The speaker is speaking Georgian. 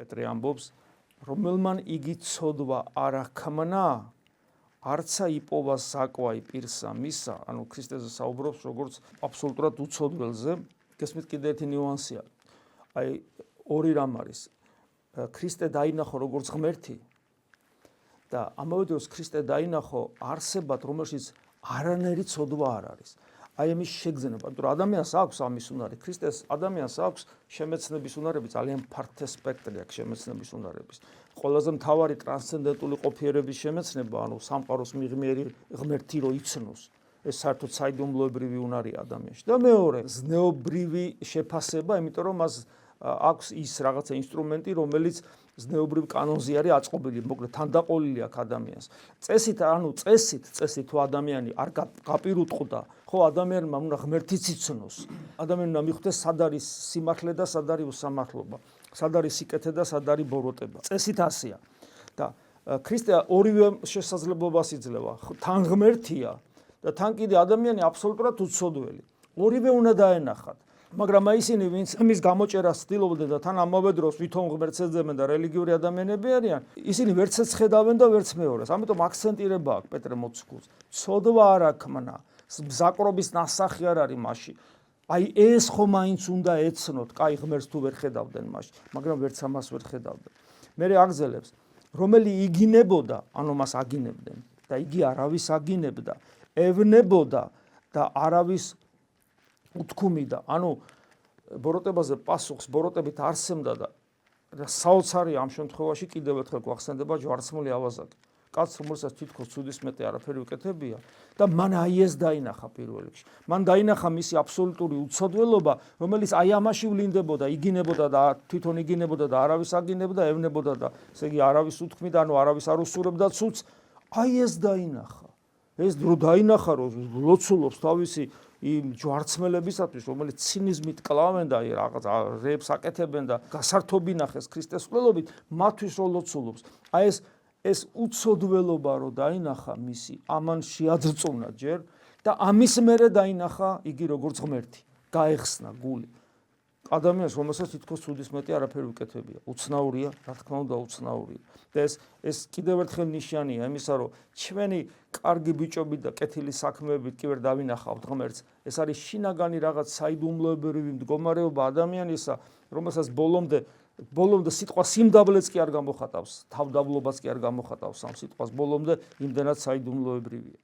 პეტრე ამბობს, რომელმან იგი ცოდვა არ აქმნა, არცა იპოვა საკვაი პირსა მისა, ანუ ქრისტეზე საუბრობს როგორც აბსოლუტურად უცოდველზე. გესმით, კიდე ერთი ნიუანსია. აი ორი რამ არის. ქრისტე დაინახო როგორც ღმერთი და ამავე დროს ქრისტე დაინახო არსებად, რომელშიც არანაირი ცოდვა არ არის. აი ამის შეგრძნება, იმიტომ რომ ადამიანს აქვს ამის უნარი, ქრისტეს ადამიანს აქვს შემეცნების უნარები, ძალიან ფართე სპექტრი აქვს შემეცნების უნარების. ყველაზე მთავარი ტრანსცენდენტული ყოფიერების შემეცნება, ანუ სამყაროს მიღმიერი ღმერთი რო იცნოს, ეს საერთოდ საიდუმლოებრივი უნარია ადამიანში. და მეორე, ზნეობრივი შეფასება, იმიტომ რომ მას აქვს ის რაღაცა ინსტრუმენტი, რომელიც ზნეობრივ კანონზე არის აწყობილი, მოკლედ თანდაყოლილი აქვს ადამიანს. წესით თუ ადამიანი არ გაპირუტყდა, ხო ადამიანმა უნდა ღმერთიც იცნოს. ადამიანმა უნდა მიხვდეს სად არის სიმართლე და სად არის უსამართლობა, სად არის სიკეთე და სად არის ბოროტება. წესით ასეა. და ქრისტე ორივე შესაძლებლობას იძლევა. თან ღმერთია და თან კიდე ადამიანი აბსოლუტურად უცოდველი. ორივე უნდა დაენახათ. მაგრამ აი ისინი, ვინც მის გამოჭერას ცდილობდნენ და თან ამავე დროს ვითომ ღმერთს ეძებენ და რელიგიური ადამიანები არიან, ისინი ვერც ეს ხედავენ და ვერც მეორეს. ამიტომ აქცენტირება აქვს პეტრე მოციქულს. ცოდვა არ აქმნა, მზაკრობის ნასახი არ არის მასში. აი ეს ხო მაინც უნდა ეცნოთ, კაი ღმერთს თუ ვერ ხედავდნენ მასში, მაგრამ ვერც ამას ვერ ხედავდნენ. მერე აგზელებს, რომელი იგინებოდა, ანუ მას აგინებდნენ და იგი არავის აგინებდა, ევნებოდა და არავის უთქმიდა, ანუ ბოროტებაზე პასუხს ბოროტებით არსემდა და საოცარი ამ შემთხვევაში კიდევ ერთხელ გვახსენდება ჯვარცმული ავაზაკი. კაცს, რომელსაც თითქოს ცუდის მეტი არაფერი უკეთებია და მან აი ეს დაინახა პირველ რიგში. მან დაინახა მისი აბსოლუტური უცოდველობა, რომელიც აი ამაში ვლინდებოდა, იგინებოდა და თვითონ იგინებოდა და არავის აგინებდა, ევნებოდა და ესე იგი არავის უთქმიდა, ანუ არავის არ უსურებდა ცუდს. აი ეს დაინახა. ეს დრო დაინახა, რომ ლოცულობს თავისი იმ ჯვარცმელებისათვის, რომელიც ცინიზმით კლავენ და რაღაც რეებს აკეთებენ და გასართობინახეს ქრისტეს მკვლელობით, მათთვის რო ლოცულობს. აი ეს უცოდველობა რო დაინახა მისი, ამან შეაძრწუნა ჯერ და ამის მერე დაინახა იგი როგორც ღმერთი, გაეხსნა გული. ადამიანს, რომელსაც თითქოს ცუდის მეტი არაფერი უკეთებია, უცნაურია, რა თქმა უნდა უცნაურია. და ეს კიდევ ერთხელ ნიშანია იმისა, რომ ჩვენი კარგი ბიჭები და კეთილი საქმეებით კი ვერ დავინახავთ ღმერთს. ეს არის შინაგანი რაღაც საიდუმლოებრივი მდგომარეობა ადამიანისა, რომელსაც ბოლომდე სიტყვა სიმდაბლეც კი არ გამოხატავს, თავდაბლობაც კი არ გამოხატავს ამ სიტყვას, ბოლომდე იმდენად საიდუმლოებრივია.